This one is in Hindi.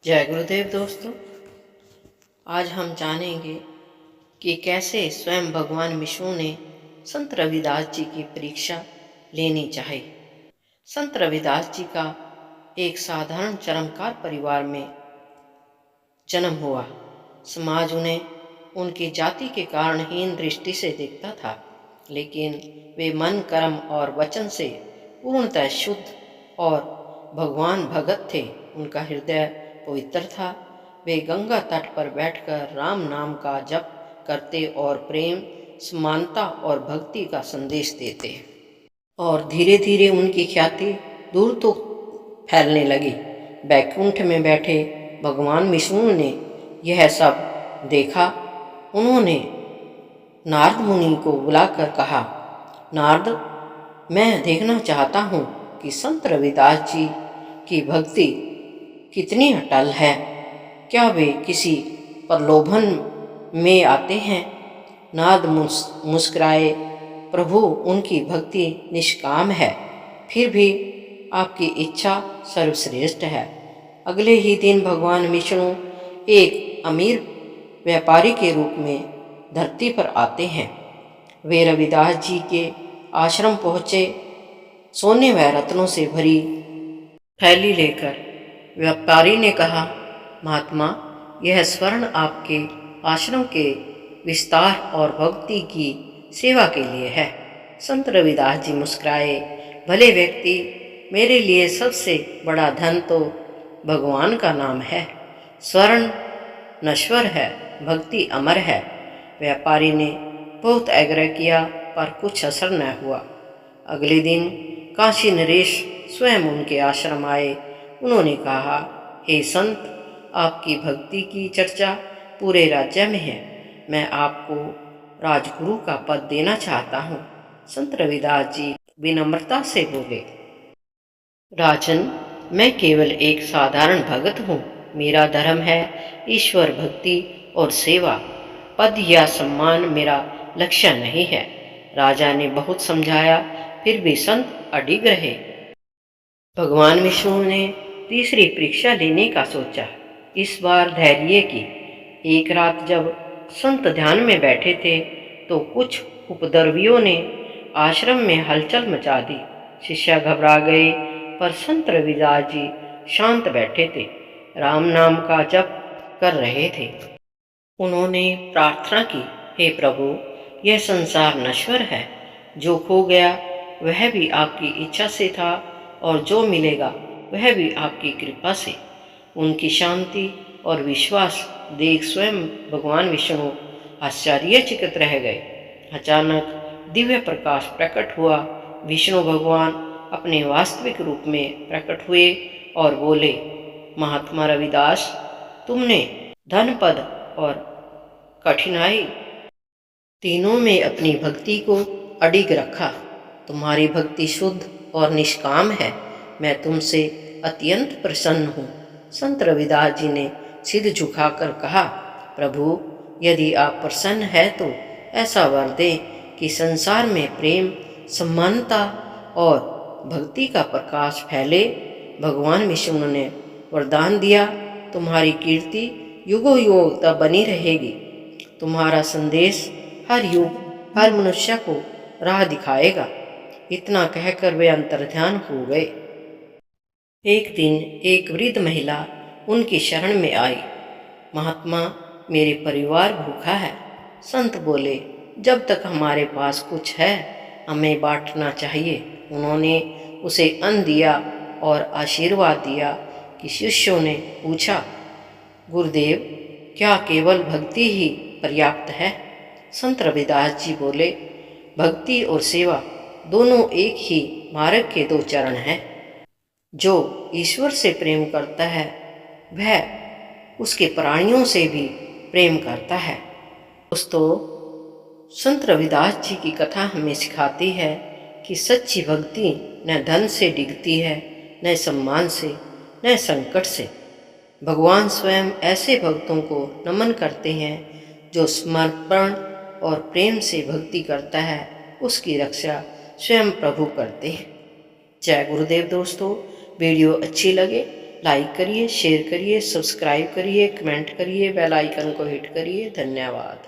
जय गुरुदेव दोस्तों। आज हम जानेंगे कि कैसे स्वयं भगवान विष्णु ने संत रविदास जी की परीक्षा लेनी चाहिए। संत रविदास जी का एक साधारण चरमकार परिवार में जन्म हुआ। समाज उन्हें उनकी जाति के कारण हीन दृष्टि से देखता था, लेकिन वे मन, कर्म और वचन से पूर्णतः शुद्ध और भगवान भगत थे। उनका हृदय पवित्र था। वे गंगा तट पर बैठकर राम नाम का जप करते और प्रेम, समानता और भक्ति का संदेश देते। और धीरे धीरे उनकी ख्याति दूर तो फैलने लगी। बैकुंठ में बैठे भगवान विष्णु ने यह सब देखा। उन्होंने नारद मुनि को बुलाकर कहा, नारद, मैं देखना चाहता हूँ कि संत रविदास जी की भक्ति कितनी अटल है। क्या वे किसी प्रलोभन में आते हैं? नारद मुस्कुराए, प्रभु, उनकी भक्ति निष्काम है, फिर भी आपकी इच्छा सर्वश्रेष्ठ है। अगले ही दिन भगवान विष्णु एक अमीर व्यापारी के रूप में धरती पर आते हैं। वे रविदास जी के आश्रम पहुँचे। सोने व रत्नों से भरी थैली लेकर व्यापारी ने कहा, महात्मा, यह स्वर्ण आपके आश्रम के विस्तार और भक्ति की सेवा के लिए है। संत रविदास जी मुस्कुराए, भले व्यक्ति, मेरे लिए सबसे बड़ा धन तो भगवान का नाम है। स्वर्ण नश्वर है, भक्ति अमर है। व्यापारी ने बहुत आग्रह किया, पर कुछ असर न हुआ। अगले दिन काशी नरेश स्वयं उनके आश्रम आए। उन्होंने कहा, हे संत, आपकी भक्ति की चर्चा पूरे राज्य में है। मैं आपको राजगुरु का पद देना चाहता हूँ। संत रविदास जी विनम्रता से बोले, राजन, मैं केवल एक साधारण भगत हूँ। मेरा धर्म है ईश्वर भक्ति और सेवा। पद या सम्मान मेरा लक्ष्य नहीं है। राजा ने बहुत समझाया, फिर भी संत अडिग रहे। भगवान विष्णु ने तीसरी परीक्षा लेने का सोचा। इस बार धैर्य की। एक रात जब संत ध्यान में बैठे थे तो कुछ उपद्रवियों ने आश्रम में हलचल मचा दी। शिष्य घबरा गए, पर संत रविदास जी शांत बैठे थे, राम नाम का जप कर रहे थे। उन्होंने प्रार्थना की, हे प्रभु, यह संसार नश्वर है। जो खो गया वह भी आपकी इच्छा से था, और जो मिलेगा वह भी आपकी कृपा से। उनकी शांति और विश्वास देख स्वयं भगवान विष्णु आश्चर्यचकित रह गए। अचानक दिव्य प्रकाश प्रकट हुआ। विष्णु भगवान अपने वास्तविक रूप में प्रकट हुए और बोले, महात्मा रविदास, तुमने धन, पद और कठिनाई तीनों में अपनी भक्ति को अडिग रखा। तुम्हारी भक्ति शुद्ध और निष्काम है। मैं तुमसे अत्यंत प्रसन्न हूँ। संत रविदास जी ने सिर झुकाकर कहा, प्रभु, यदि आप प्रसन्न हैं तो ऐसा वर दें कि संसार में प्रेम, समानता और भक्ति का प्रकाश फैले। भगवान विष्णु ने वरदान दिया, तुम्हारी कीर्ति युगों युगों तक बनी रहेगी। तुम्हारा संदेश हर युग, हर मनुष्य को राह दिखाएगा। इतना कहकर वे अंतर्ध्यान हो गए। एक दिन एक वृद्ध महिला उनकी शरण में आई। महात्मा, मेरे परिवार भूखा है। संत बोले, जब तक हमारे पास कुछ है हमें बांटना चाहिए। उन्होंने उसे अन्न दिया और आशीर्वाद दिया। कि शिष्यों ने पूछा, गुरुदेव, क्या केवल भक्ति ही पर्याप्त है? संत रविदास जी बोले, भक्ति और सेवा दोनों एक ही मार्ग के दो चरण हैं। जो ईश्वर से प्रेम करता है वह उसके प्राणियों से भी प्रेम करता है। दोस्तों, संत रविदास जी की कथा हमें सिखाती है कि सच्ची भक्ति न धन से डिगती है, न सम्मान से, न संकट से। भगवान स्वयं ऐसे भक्तों को नमन करते हैं जो समर्पण और प्रेम से भक्ति करता है, उसकी रक्षा स्वयं प्रभु करते हैं। जय गुरुदेव दोस्तों। वीडियो अच्छी लगे लाइक करिए, शेयर करिए, सब्सक्राइब करिए, कमेंट करिए, बेल आइकन को हिट करिए। धन्यवाद।